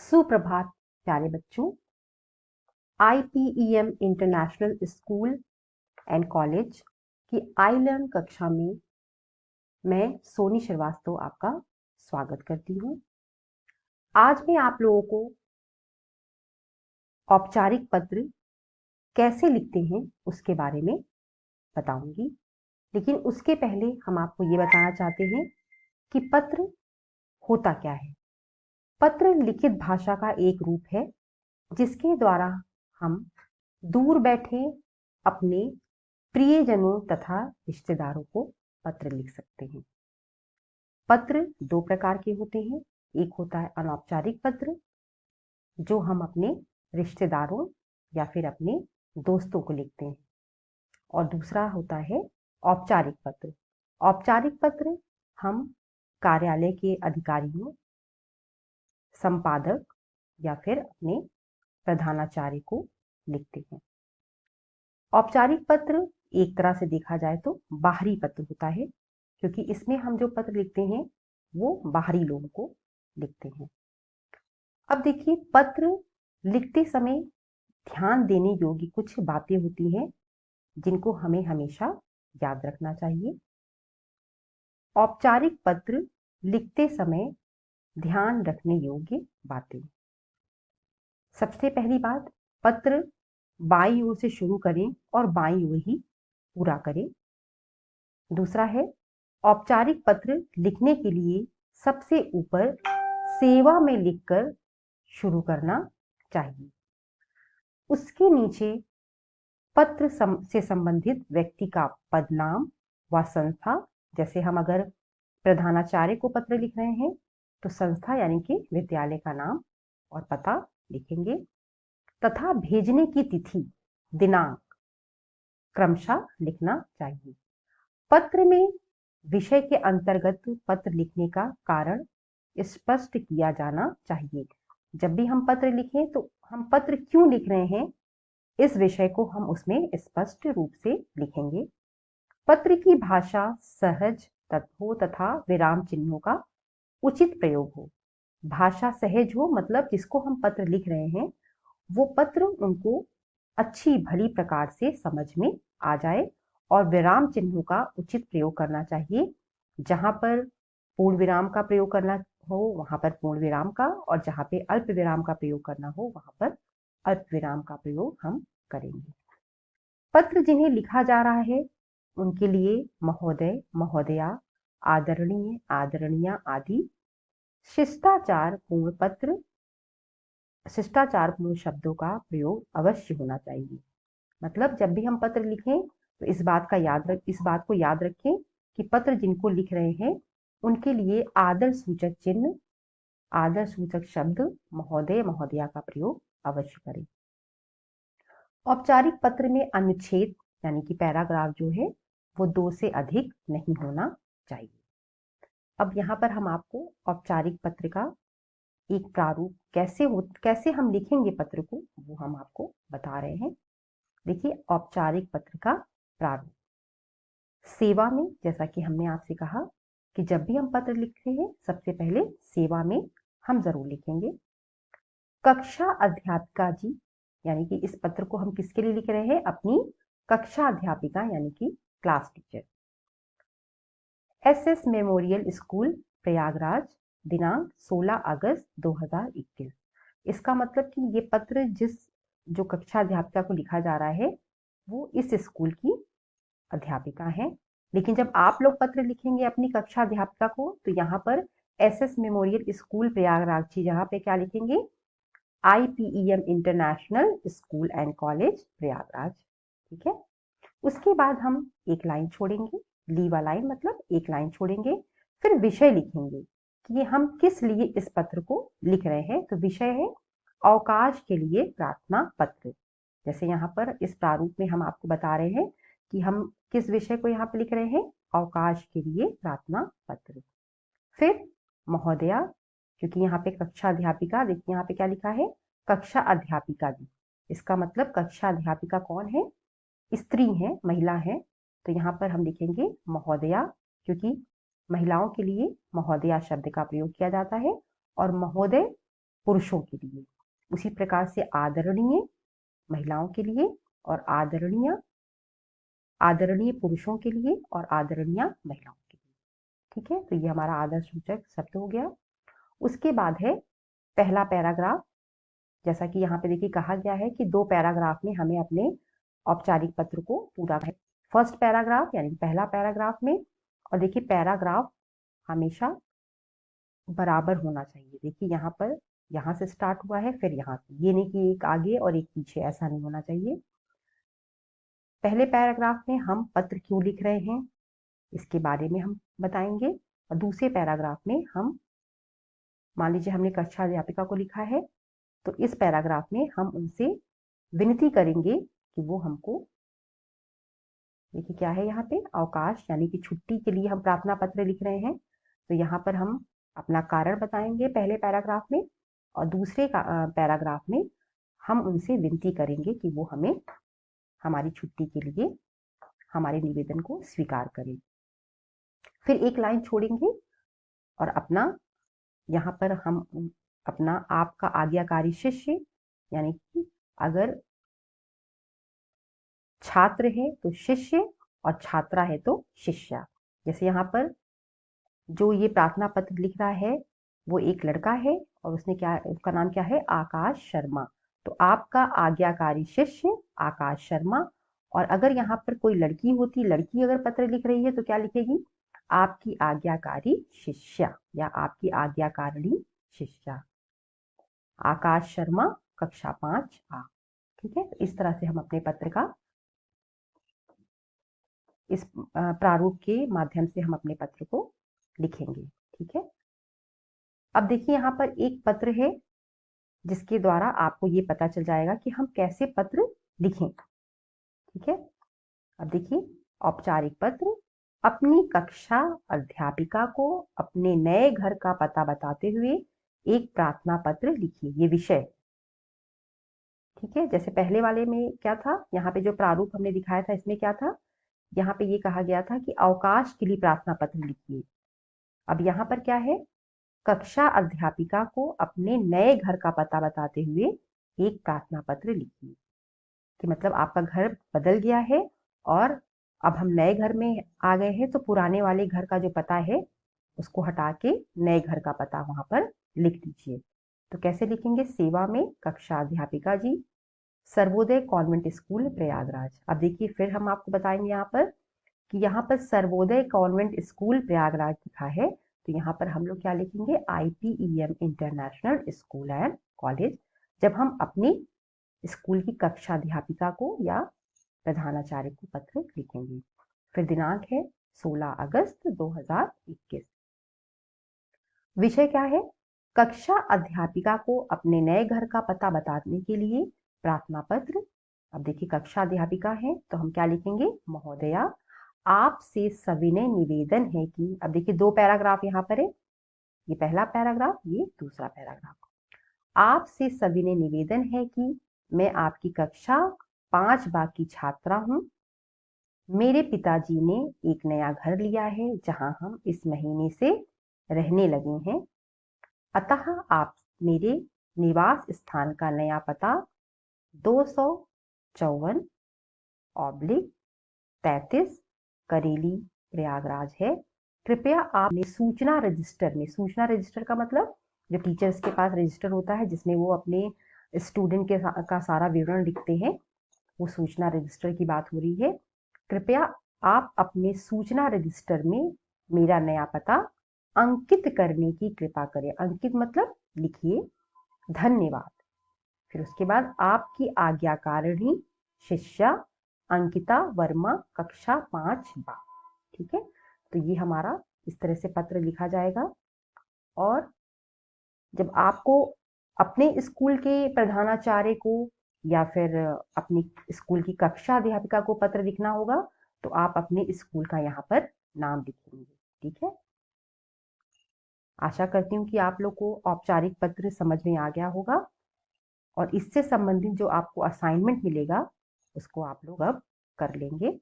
सुप्रभात प्यारे बच्चों। IPEM international school and college की आई लर्न कक्षा में मैं सोनी श्रीवास्तव आपका स्वागत करती हूँ। आज मैं आप लोगों को औपचारिक पत्र कैसे लिखते हैं उसके बारे में बताऊंगी, लेकिन उसके पहले हम आपको ये बताना चाहते हैं कि पत्र होता क्या है। पत्र लिखित भाषा का एक रूप है जिसके द्वारा हम दूर बैठे अपने प्रियजनों तथा रिश्तेदारों को पत्र लिख सकते हैं। पत्र दो प्रकार के होते हैं। एक होता है अनौपचारिक पत्र, जो हम अपने रिश्तेदारों या फिर अपने दोस्तों को लिखते हैं, और दूसरा होता है औपचारिक पत्र। औपचारिक पत्र हम कार्यालय के अधिकारियों, संपादक या फिर अपने प्रधानाचार्य को लिखते हैं। औपचारिक पत्र एक तरह से देखा जाए तो बाहरी पत्र होता है, क्योंकि इसमें हम जो पत्र लिखते हैं वो बाहरी लोगों को लिखते हैं। अब देखिए, पत्र लिखते समय ध्यान देने योग्य कुछ बातें होती हैं जिनको हमें हमेशा याद रखना चाहिए। औपचारिक पत्र लिखते समय ध्यान रखने योग्य बातें। सबसे पहली बात, पत्र बाईं ओर से शुरू करें और बाईं ओर ही पूरा करें। दूसरा है, औपचारिक पत्र लिखने के लिए सबसे ऊपर सेवा में लिखकर शुरू करना चाहिए। उसके नीचे पत्र से संबंधित व्यक्ति का पद नाम व संस्था, जैसे हम अगर प्रधानाचार्य को पत्र लिख रहे हैं तो संस्था यानी कि विद्यालय का नाम और पता लिखेंगे, तथा भेजने की तिथि, दिनांक क्रमशः लिखना चाहिए। पत्र में विषय के अंतर्गत पत्र लिखने का कारण स्पष्ट किया जाना चाहिए। जब भी हम पत्र लिखें तो हम पत्र क्यों लिख रहे हैं, इस विषय को हम उसमें स्पष्ट रूप से लिखेंगे। पत्र की भाषा सहज हो तथा विराम चिन्हों का उचित प्रयोग हो। भाषा सहज हो मतलब जिसको हम पत्र लिख रहे हैं वो पत्र उनको अच्छी भली प्रकार से समझ में आ जाए, और विराम चिन्हों का उचित प्रयोग करना चाहिए। जहां पर पूर्ण विराम का प्रयोग करना हो वहां पर पूर्ण विराम का, और जहां पे अल्प विराम का प्रयोग करना हो वहां पर अल्प विराम का प्रयोग हम करेंगे। पत्र जिन्हें लिखा जा रहा है उनके लिए महोदय, महोदया, आदरणीय, आदरणीया आदि शिष्टाचार पूर्ण शब्दों का प्रयोग अवश्य होना चाहिए। मतलब जब भी हम पत्र लिखें तो इस बात को याद रखें कि पत्र जिनको लिख रहे हैं उनके लिए आदर सूचक चिन्ह, आदर सूचक शब्द महोदय, महोदया का प्रयोग अवश्य करें। औपचारिक पत्र में अनुच्छेद यानी कि पैराग्राफ जो है वो 2 से अधिक नहीं होना चाहिए। अब यहाँ पर हम आपको औपचारिक पत्र का एक प्रारूप कैसे हम लिखेंगे पत्र को, वो हम आपको बता रहे हैं। देखिए, औपचारिक पत्र का प्रारूप। सेवा में, जैसा कि हमने आपसे कहा कि जब भी हम पत्र लिखते हैं सबसे पहले सेवा में हम जरूर लिखेंगे। कक्षा अध्यापिका जी, यानी कि इस पत्र को हम किसके लिए लिख रहे हैं, अपनी कक्षा अध्यापिका यानी कि class teacher. SS memorial school Prayagraj, दिनांक 16 अगस्त 2021। इसका मतलब कि ये पत्र जो कक्षा अध्यापिका को लिखा जा रहा है वो इस स्कूल की अध्यापिका है। लेकिन जब आप लोग पत्र लिखेंगे अपनी कक्षा अध्यापिका को तो यहाँ पर SS मेमोरियल स्कूल प्रयागराज जी, जहाँ पे क्या लिखेंगे, IPEM international school and college Prayagraj. ठीक है। उसके बाद हम एक लाइन छोड़ेंगे, लीव अ लाइन, मतलब एक लाइन छोड़ेंगे। फिर विषय लिखेंगे कि हम किस लिए इस पत्र को लिख रहे हैं। तो विषय है अवकाश के लिए प्रार्थना पत्र। जैसे यहाँ पर इस प्रारूप में हम आपको बता रहे हैं कि हम किस विषय को यहाँ पे लिख रहे हैं, अवकाश के लिए प्रार्थना पत्र। फिर महोदया, क्योंकि यहाँ पे कक्षा अध्यापिका, देखिए यहाँ पे क्या लिखा है, कक्षा अध्यापिका जी। इसका मतलब कक्षा अध्यापिका कौन है, स्त्री है, महिला है। तो यहाँ पर हम लिखेंगे महोदया, क्योंकि महिलाओं के लिए महोदया शब्द का प्रयोग किया जाता है, और महोदय पुरुषों के लिए, उसी प्रकार से आदरणीय महिलाओं के लिए और आदरणीय पुरुषों के लिए और आदरणीय महिलाओं के लिए। ठीक है, तो ये हमारा आदर सूचक शब्द हो गया। उसके बाद है पहला पैराग्राफ। जैसा कि यहाँ पे देखिए कहा गया है कि 2 पैराग्राफ में हमें अपने औपचारिक पत्र को पूरा करना है। फर्स्ट पैराग्राफ यानी पहला पैराग्राफ में, और देखिए पैराग्राफ हमेशा बराबर होना चाहिए। देखिए यहाँ पर यहाँ से स्टार्ट हुआ है, फिर यहाँ से, ये नहीं कि एक आगे और एक पीछे, ऐसा नहीं होना चाहिए। पहले पैराग्राफ में हम पत्र क्यों लिख रहे हैं इसके बारे में हम बताएंगे, और दूसरे पैराग्राफ में हम, मान लीजिए हमने कक्षा अध्यापिका को लिखा है, तो इस पैराग्राफ में हम उनसे विनती करेंगे कि वो हमको, देखिए क्या है यहाँ पे, अवकाश यानी कि छुट्टी के लिए हम प्रार्थना पत्र लिख रहे हैं, तो यहाँ पर हम अपना कारण बताएंगे पहले पैराग्राफ में, और दूसरे पैराग्राफ में हम उनसे विनती करेंगे कि वो हमें हमारी छुट्टी के लिए हमारे निवेदन को स्वीकार करें। फिर एक लाइन छोड़ेंगे और अपना, यहाँ पर हम अपना आपका आज्ञाकारी शिष्य, यानी कि अगर छात्र है तो शिष्य और छात्रा है तो शिष्या। जैसे यहाँ पर जो ये प्रार्थना पत्र लिख रहा है वो एक लड़का है और उसका नाम क्या है, आकाश शर्मा। तो आपका आज्ञाकारी शिष्य आकाश शर्मा। और अगर यहाँ पर कोई लड़की होती, लड़की अगर पत्र लिख रही है तो क्या लिखेगी, आपकी आज्ञाकारी शिष्या या आपकी आज्ञाकारिणी शिष्या, आकाश शर्मा, कक्षा 5A। ठीक है, इस तरह से हम अपने पत्र का, इस प्रारूप के माध्यम से हम अपने पत्र को लिखेंगे। ठीक है, अब देखिए यहाँ पर एक पत्र है जिसके द्वारा आपको ये पता चल जाएगा कि हम कैसे पत्र लिखें। ठीक है, अब देखिए औपचारिक पत्र, अपनी कक्षा अध्यापिका को अपने नए घर का पता बताते हुए एक प्रार्थना पत्र लिखिए। ये विषय, ठीक है, जैसे पहले वाले में क्या था, यहाँ पे जो प्रारूप हमने दिखाया था इसमें क्या था, यहाँ पे ये कहा गया था कि अवकाश के लिए प्रार्थना पत्र लिखिए। अब यहाँ पर क्या है, कक्षा अध्यापिका को अपने नए घर का पता बताते हुए एक प्रार्थना पत्र लिखिए। कि मतलब आपका घर बदल गया है और अब हम नए घर में आ गए हैं, तो पुराने वाले घर का जो पता है उसको हटा के नए घर का पता वहां पर लिख दीजिए। तो कैसे लिखेंगे, सेवा में कक्षा अध्यापिका जी, सर्वोदय कॉन्वेंट स्कूल प्रयागराज। अब देखिए फिर हम आपको बताएंगे यहाँ पर कि यहाँ पर सर्वोदय कॉन्वेंट स्कूल प्रयागराज लिखा है, तो यहाँ पर हम लोग क्या लिखेंगे, IPEM international school and college. जब हम अपनी स्कूल की कक्षा अध्यापिका को या प्रधानाचार्य को पत्र लिखेंगे। फिर दिनांक है 16 अगस्त 2021। विषय क्या है, कक्षा अध्यापिका को अपने नए घर का पता बताने के लिए प्रार्थना पत्र। अब देखिए कक्षा अध्यापिका है तो हम क्या लिखेंगे, महोदया आपसे सविनय निवेदन है कि, अब देखिए 2 पैराग्राफ यहाँ पर है, ये पहला पैराग्राफ, ये दूसरा पैराग्राफ। आपसे सविनय निवेदन है कि मैं आपकी कक्षा 5B की छात्रा हूँ। मेरे पिताजी ने एक नया घर लिया है जहां हम इस महीने से रहने लगे हैं, अतः आप मेरे निवास स्थान का नया पता 254/33 करेली प्रयागराज है। कृपया आप सूचना रजिस्टर में, सूचना रजिस्टर का मतलब जो टीचर्स के पास रजिस्टर होता है जिसमें वो अपने स्टूडेंट का सारा विवरण लिखते हैं, वो सूचना रजिस्टर की बात हो रही है। कृपया आप अपने सूचना रजिस्टर में मेरा नया पता अंकित करने की कृपा करें। अंकित मतलब लिखिए, धन्यवाद। फिर उसके बाद आपकी आज्ञाकारिणी शिष्या अंकिता वर्मा, कक्षा 5B। ठीक है, तो ये हमारा इस तरह से पत्र लिखा जाएगा। और जब आपको अपने स्कूल के प्रधानाचार्य को या फिर अपनी स्कूल की कक्षा अध्यापिका को पत्र लिखना होगा तो आप अपने स्कूल का यहाँ पर नाम लिखेंगे। ठीक है, आशा करती हूँ कि आप लोग को औपचारिक पत्र समझ में आ गया होगा और इससे संबंधित जो आपको असाइनमेंट मिलेगा उसको आप लोग अब कर लेंगे।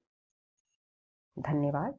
धन्यवाद।